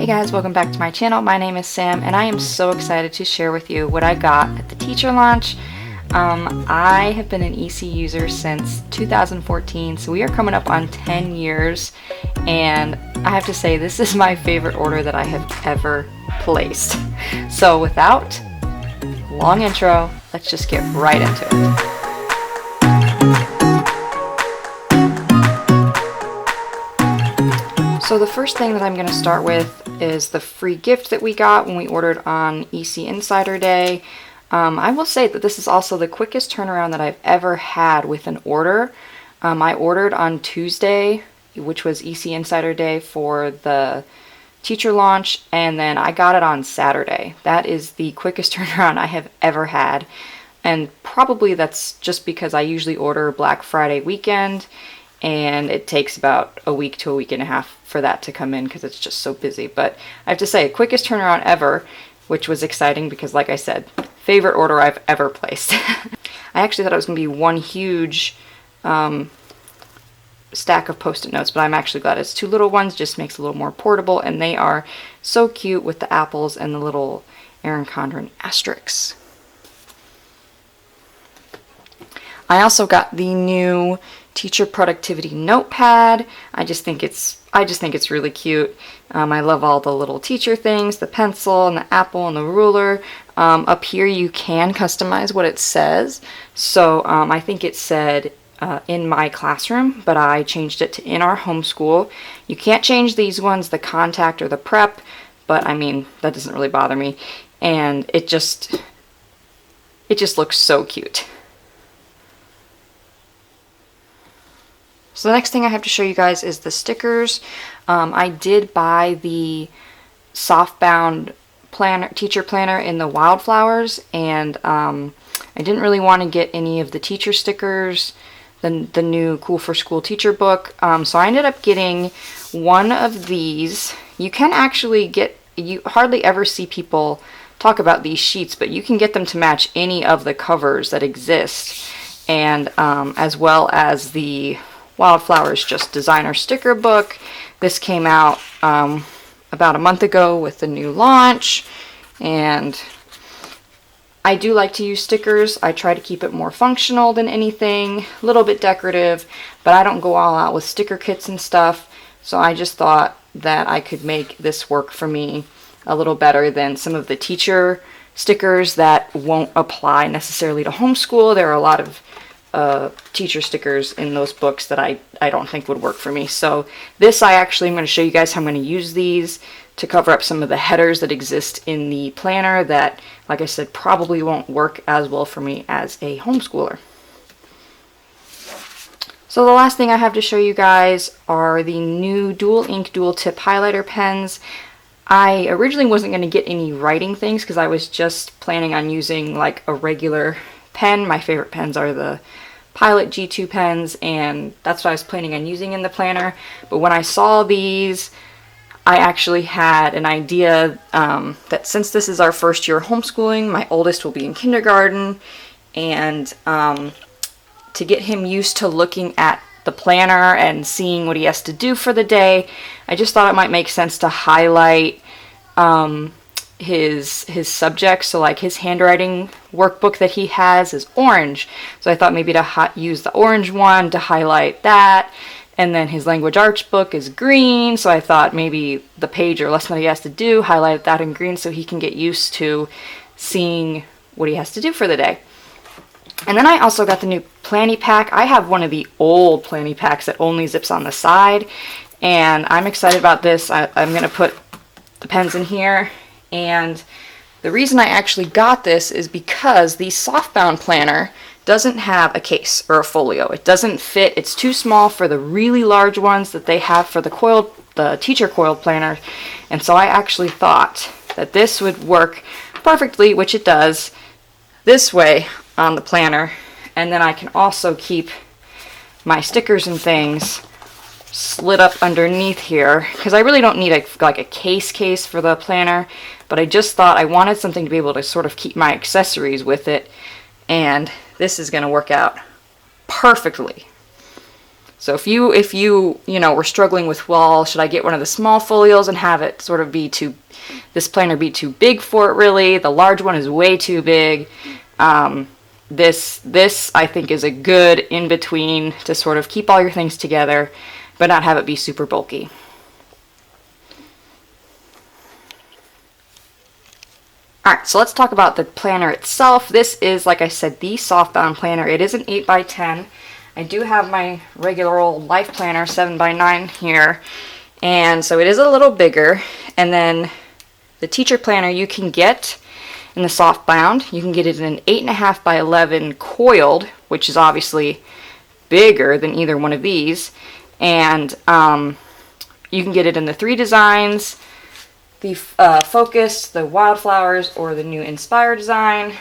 Hey guys, welcome back to my channel. My name is Sam and I am so excited to share with you what I got at the teacher launch. I have been an EC user since 2014, so we are coming up on 10 years, and I have to say this is my favorite order that I have ever placed. So without long intro, let's just get right into it. So the first thing that I'm going to start with is the free gift that we got when we ordered on EC Insider Day. I will say that this is also the quickest turnaround that I've ever had with an order. I ordered on Tuesday, which was EC Insider Day for the teacher launch, and then I got it on Saturday. That is the quickest turnaround I have ever had, and probably that's just because I usually order Black Friday weekend, and it takes about a week to a week and a half for that to come in because it's just so busy. But I have to say, quickest turnaround ever, which was exciting because, like I said, favorite order I've ever placed. I actually thought it was going to be one huge stack of Post-it notes, but I'm actually glad it's two little ones. Just makes it a little more portable, and they are so cute with the apples and the little Erin Condren asterisks. I also got the new Teacher Productivity Notepad. I just think it's really cute. I love all the little teacher things, the pencil and the apple and the ruler. Up here you can customize what it says. So I think it said in my classroom, but I changed it to in our homeschool. You can't change these ones, the contact or the prep, but I mean, that doesn't really bother me. And it just looks so cute. So the next thing I have to show you guys is the stickers. I did buy the Softbound planner, teacher planner in the wildflowers, and I didn't really want to get any of the teacher stickers, the new Cool for School teacher book. So I ended up getting one of these. You can actually get, you hardly ever see people talk about these sheets, but you can get them to match any of the covers that exist, and as well as the Wildflowers Just Designer sticker book. This came out about a month ago with the new launch, and I do like to use stickers. I try to keep it more functional than anything, a little bit decorative, but I don't go all out with sticker kits and stuff, so I just thought that I could make this work for me a little better than some of the teacher stickers that won't apply necessarily to homeschool. There are a lot of teacher stickers in those books that I don't think would work for me. So this, I actually am going to show you guys how I'm going to use these to cover up some of the headers that exist in the planner that, like I said, probably won't work as well for me as a homeschooler. So the last thing I have to show you guys are the new dual ink dual tip highlighter pens. I originally wasn't going to get any writing things because I was just planning on using like a regular pen. My favorite pens are the Pilot G2 pens, and that's what I was planning on using in the planner. But when I saw these, I actually had an idea that since this is our first year homeschooling, my oldest will be in kindergarten, and to get him used to looking at the planner and seeing what he has to do for the day, I just thought it might make sense to highlight his subjects. So like his handwriting workbook that he has is orange, so I thought maybe to use the orange one to highlight that, and then his language arts book is green, so I thought maybe the page or lesson that he has to do, highlight that in green so he can get used to seeing what he has to do for the day. And then I also got the new Planny Pack. I have one of the old Planny Packs that only zips on the side, and I'm excited about this. I'm going to put the pens in here. And the reason I actually got this is because the Softbound planner doesn't have a case or a folio. It doesn't fit. It's too small for the really large ones that they have for the teacher coiled planner. And so I actually thought that this would work perfectly, which it does, this way on the planner. And then I can also keep my stickers and things slid up underneath here, because I really don't need like a case for the planner, but I just thought I wanted something to be able to sort of keep my accessories with it, and this is going to work out perfectly. So if you were struggling with, well, should I get one of the small folios and have it sort of this planner be too big for it really? The large one is way too big. This I think is a good in between to sort of keep all your things together, but not have it be super bulky. Alright, so let's talk about the planner itself. This is, like I said, the Softbound planner. It is an 8x10. I do have my regular old life planner, 7x9 here, and so it is a little bigger. And then the teacher planner you can get in the Softbound, you can get it in an 8.5x11 coiled, which is obviously bigger than either one of these. And you can get it in the 3 designs, the Focus, the Wildflowers, or the new Inspire design.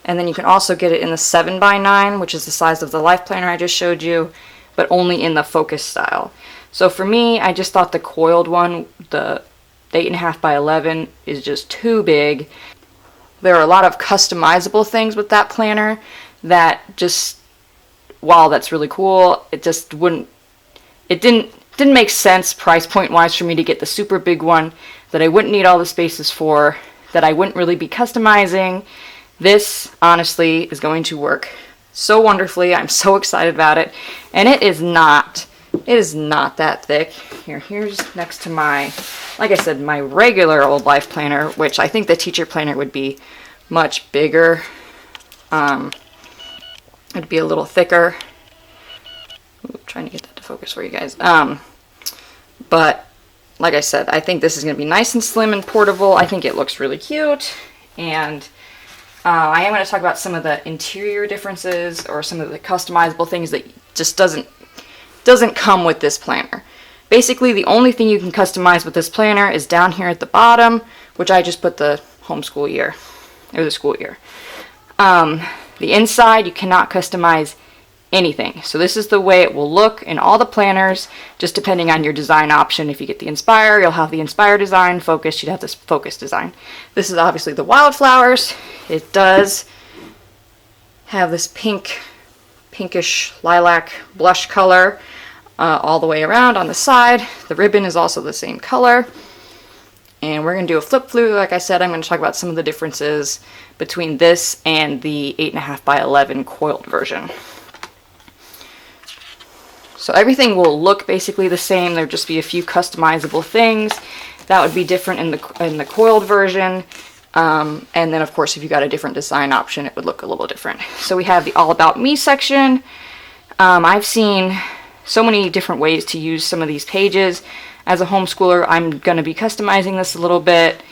And then you can also get it in the 7x9, which is the size of the life planner I just showed you, but only in the Focus style. So for me, I just thought the coiled one, the 8.5x11, is just too big. There are a lot of customizable things with that planner that just, while that's really cool, it didn't make sense price point wise for me to get the super big one that I wouldn't need all the spaces for, that I wouldn't really be customizing. This honestly is going to work so wonderfully. I'm so excited about it, and it is not that thick. Here's next to my, like I said, my regular old life planner, which I think the teacher planner would be much bigger. It'd be a little thicker. Ooh, trying to get that to focus for you guys. But like I said, I think this is going to be nice and slim and portable. I think it looks really cute, and I am going to talk about some of the interior differences or some of the customizable things that just doesn't come with this planner. Basically, the only thing you can customize with this planner is down here at the bottom, which I just put the homeschool year, or the school year. The inside, you cannot customize anything. So this is the way it will look in all the planners, just depending on your design option. If you get the Inspire, you'll have the Inspire design. Focus, you'd have this Focus design. This is obviously the Wildflowers. It does have this pinkish lilac blush color all the way around on the side. The ribbon is also the same color. And we're going to do a flip through. Like I said, I'm going to talk about some of the differences between this and the 8.5x11 coiled version. So everything will look basically the same. There'll just be a few customizable things that would be different in the coiled version. And then of course, if you got a different design option, it would look a little different. So we have the All About Me section. I've seen so many different ways to use some of these pages. As a homeschooler, I'm going to be customizing this a little bit.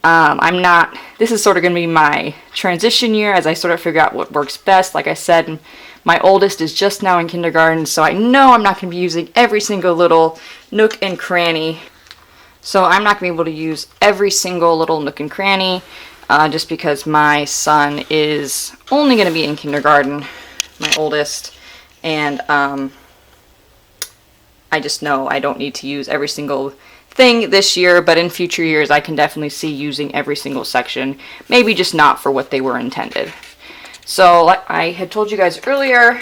This is sort of going to be my transition year as I sort of figure out what works best. Like I said, my oldest is just now in kindergarten, so I know I'm not going to be using every single little nook and cranny. So I'm not going to be able to use every single little nook and cranny, just because my son is only going to be in kindergarten, my oldest, and I just know I don't need to use every single thing this year, but in future years I can definitely see using every single section, maybe just not for what they were intended. So like I had told you guys earlier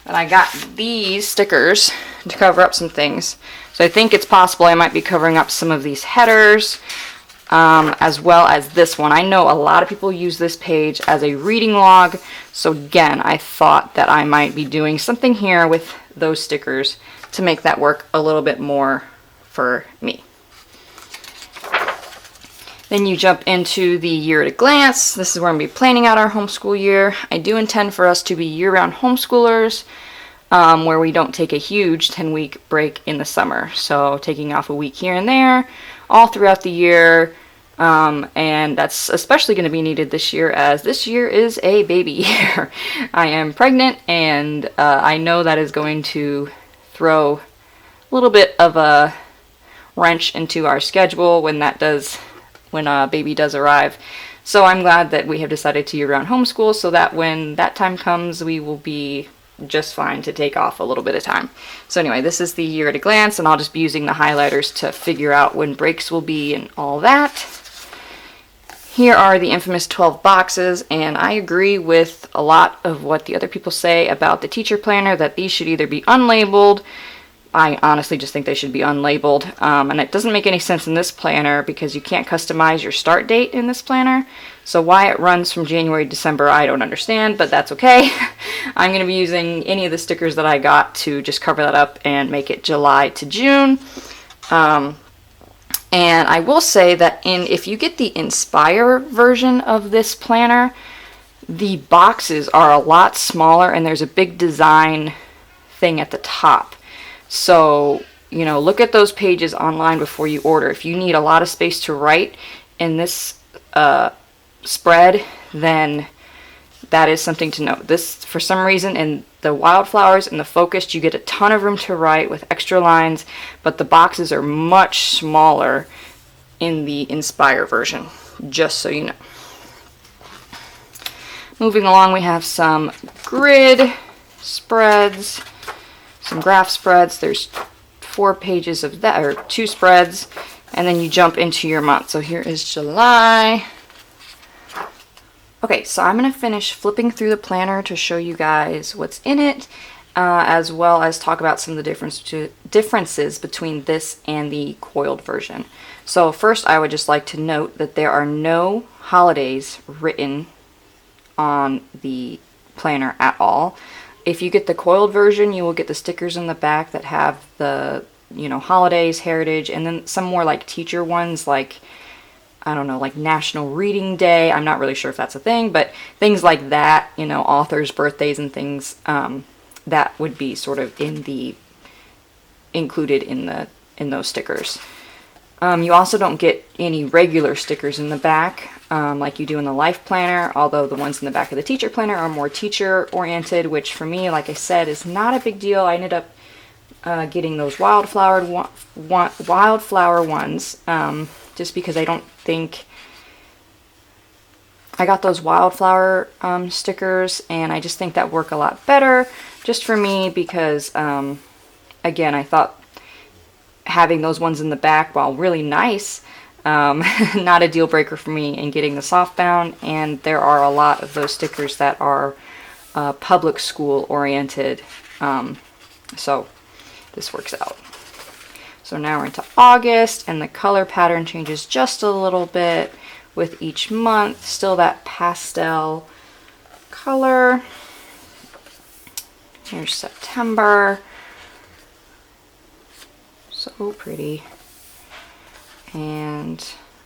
that I got these stickers to cover up some things. So I think it's possible I might be covering up some of these headers, as well as this one. I know a lot of people use this page as a reading log, so again, I thought that I might be doing something here with those stickers to make that work a little bit more for me. Then you jump into the year at a glance. This is where I'm going to be planning out our homeschool year. I do intend for us to be year-round homeschoolers, where we don't take a huge 10-week break in the summer. So taking off a week here and there all throughout the year. And that's especially going to be needed this year, as this year is a baby year. I am pregnant, and I know that is going to throw a little bit of a wrench into our schedule when a baby does arrive. So I'm glad that we have decided to year-round homeschool, so that when that time comes, we will be just fine to take off a little bit of time. So anyway, this is the year at a glance, and I'll just be using the highlighters to figure out when breaks will be and all that. Here are the infamous 12 boxes, and I agree with a lot of what the other people say about the teacher planner, that these should either be unlabeled. I honestly just think they should be unlabeled, and it doesn't make any sense in this planner because you can't customize your start date in this planner. So why it runs from January to December, I don't understand, but that's okay. I'm going to be using any of the stickers that I got to just cover that up and make it July to June. And I will say that if you get the Inspire version of this planner, the boxes are a lot smaller and there's a big design thing at the top. So, you know, look at those pages online before you order. If you need a lot of space to write in this spread, then that is something to note. This, for some reason, in the Wildflowers and the Focused, you get a ton of room to write with extra lines, but the boxes are much smaller in the Inspire version, just so you know. Moving along, we have some grid spreads, some graph spreads. There's 4 pages of that, or 2 spreads, and then you jump into your month. So here is July. Okay, so I'm going to finish flipping through the planner to show you guys what's in it, as well as talk about some of the differences between this and the coiled version. So first, I would just like to note that there are no holidays written on the planner at all. If you get the coiled version, you will get the stickers in the back that have the, you know, holidays, heritage, and then some more like teacher ones, like, I don't know, like National Reading Day. I'm not really sure if that's a thing, but things like that, you know, authors' birthdays and things, that would be sort of included in those stickers. You also don't get any regular stickers in the back, like you do in the Life Planner, although the ones in the back of the Teacher Planner are more teacher-oriented, which for me, like I said, is not a big deal. I ended up getting those wildflower ones, just because I don't think I got those wildflower stickers, and I just think that work a lot better just for me because, again, I thought having those ones in the back, while really nice, not a deal breaker for me in getting the Softbound, and there are a lot of those stickers that are public school oriented, so this works out. So now we're into August, and the color pattern changes just a little bit with each month. Still that pastel color. Here's September. So pretty. And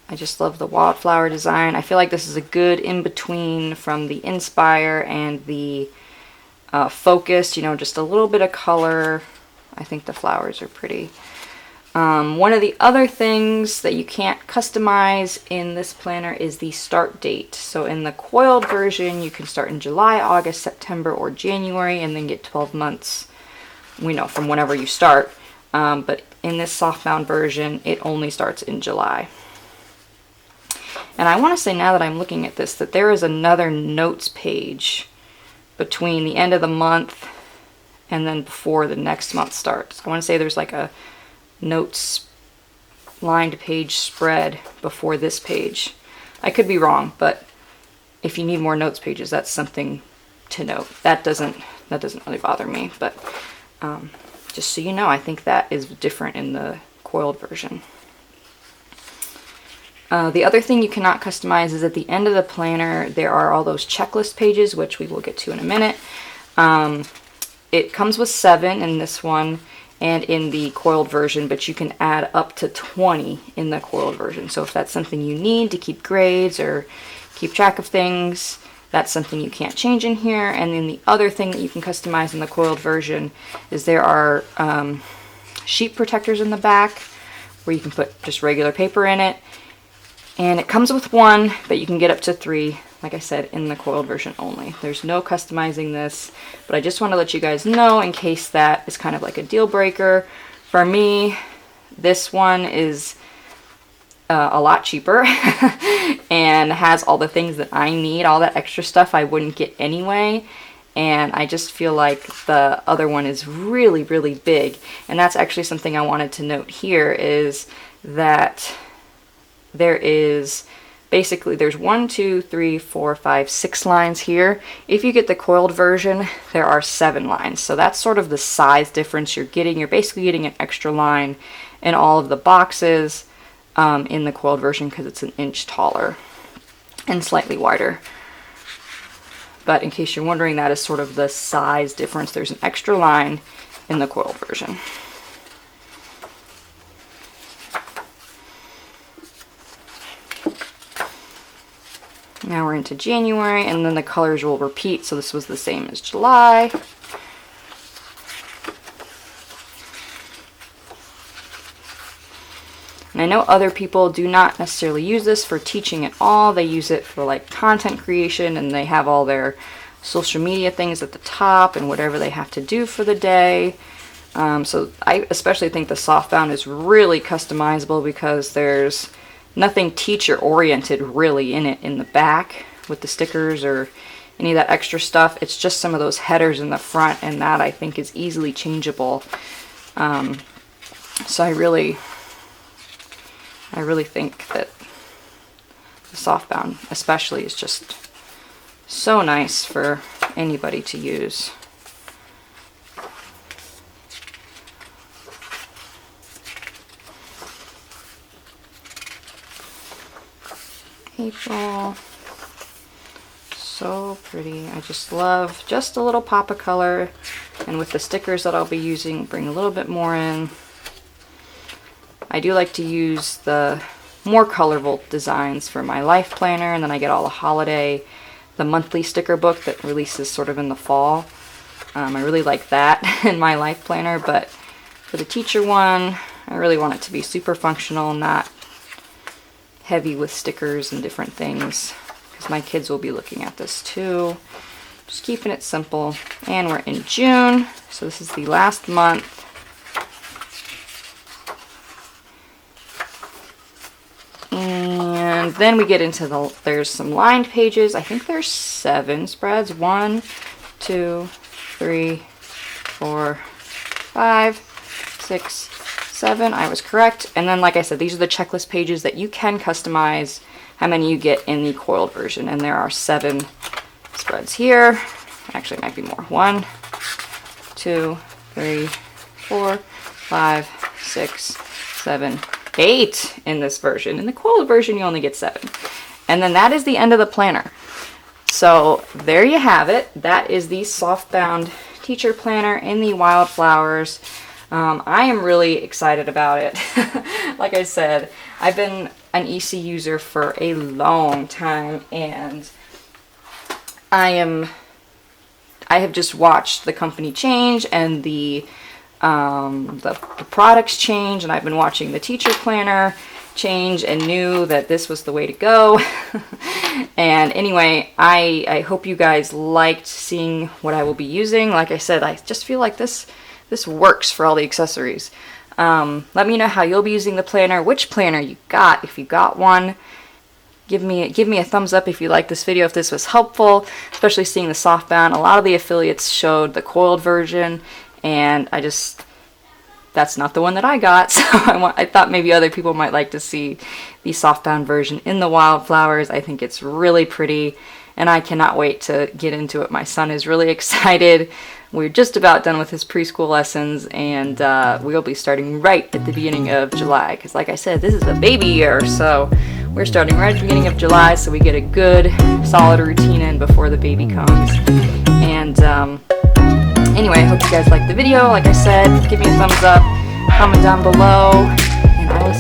I just love the wildflower design. I feel like this is a good in-between from the Inspire and the Focused. You know, just a little bit of color. I think the flowers are pretty. One of the other things that you can't customize in this planner is the start date. So in the coiled version, you can start in July, August, September, or January, and then get 12 months, you know, from whenever you start. But in this Softbound version, it only starts in July. And I want to say, now that I'm looking at this, that there is another notes page between the end of the month and then before the next month starts. I want to say there's like a notes lined page spread before this page. I could be wrong, but if you need more notes pages, that's something to note. That doesn't really bother me, but just so you know, I think that is different in the coiled version. The other thing you cannot customize is at the end of the planner, there are all those checklist pages, which we will get to in a minute. It comes with 7 in this one and in the coiled version, but you can add up to 20 in the coiled version. So if that's something you need to keep grades or keep track of things, that's something you can't change in here. And then the other thing that you can customize in the coiled version is there are sheet protectors in the back where you can put just regular paper in it. And it comes with 1, but you can get up to 3, like I said, in the coiled version only. There's no customizing this, but I just want to let you guys know in case that is kind of like a deal breaker. For me, this one is a lot cheaper and has all the things that I need, all that extra stuff I wouldn't get anyway. And I just feel like the other one is really, really big. And that's actually something I wanted to note here, is that there is basically there's 1, 2, 3, 4, 5, 6 lines here. If you get the coiled version, there are 7 lines. So that's sort of the size difference you're getting. You're basically getting an extra line in all of the boxes in the coiled version because it's an inch taller and slightly wider. But in case you're wondering, that is sort of the size difference. There's an extra line in the coiled version. Now we're into January, and then the colors will repeat, so this was the same as July. And I know other people do not necessarily use this for teaching at all. They use it for like content creation, and they have all their social media things at the top and whatever they have to do for the day. So I especially think the Softbound is really customizable because there's nothing teacher oriented really in it in the back with the stickers or any of that extra stuff. It's just some of those headers in the front, and that I think is easily changeable. So I really think that the Softbound especially is just so nice for anybody to use. April, so pretty. I just love just a little pop of color, and with the stickers that I'll be using, bring a little bit more in. I do like to use the more colorful designs for my life planner, and then I get all the monthly sticker book that releases sort of in the fall. I really like that in my life planner, but for the teacher one, I really want it to be super functional and not heavy with stickers and different things, because my kids will be looking at this too. Just keeping it simple. And we're in June, so this is the last month. And then we get into there's some lined pages. I think there's 7 spreads. 1, 2, 3, 4, 5, 6, 7. I was correct. And then, like I said, these are the checklist pages that you can customize how many you get in the coiled version. And there are 7 spreads here. Actually, it might be more. 1, 2, 3, 4, 5, 6, 7, 8 in this version. In the coiled version, you only get 7. And then that is the end of the planner. So there you have it. That is the Softbound teacher planner in the wildflowers. I am really excited about it. Like I said, I've been an EC user for a long time, and I have just watched the company change and the products change, and I've been watching the teacher planner change and knew that this was the way to go. And anyway, I hope you guys liked seeing what I will be using. Like I said, I just feel like this works for all the accessories. Let me know how you'll be using the planner, which planner you got, if you got one. Give me a thumbs up if you like this video, if this was helpful, especially seeing the Softbound. A lot of the affiliates showed the coiled version, and that's not the one that I got, so I thought maybe other people might like to see the Softbound version in the wildflowers. I think it's really pretty, and I cannot wait to get into it. My son is really excited. We're just about done with his preschool lessons, and we'll be starting right at the beginning of July, because like I said, this is a baby year, so we're starting right at the beginning of July, so we get a good, solid routine in before the baby comes. And anyway, I hope you guys liked the video. Like I said, give me a thumbs up, comment down below, and I will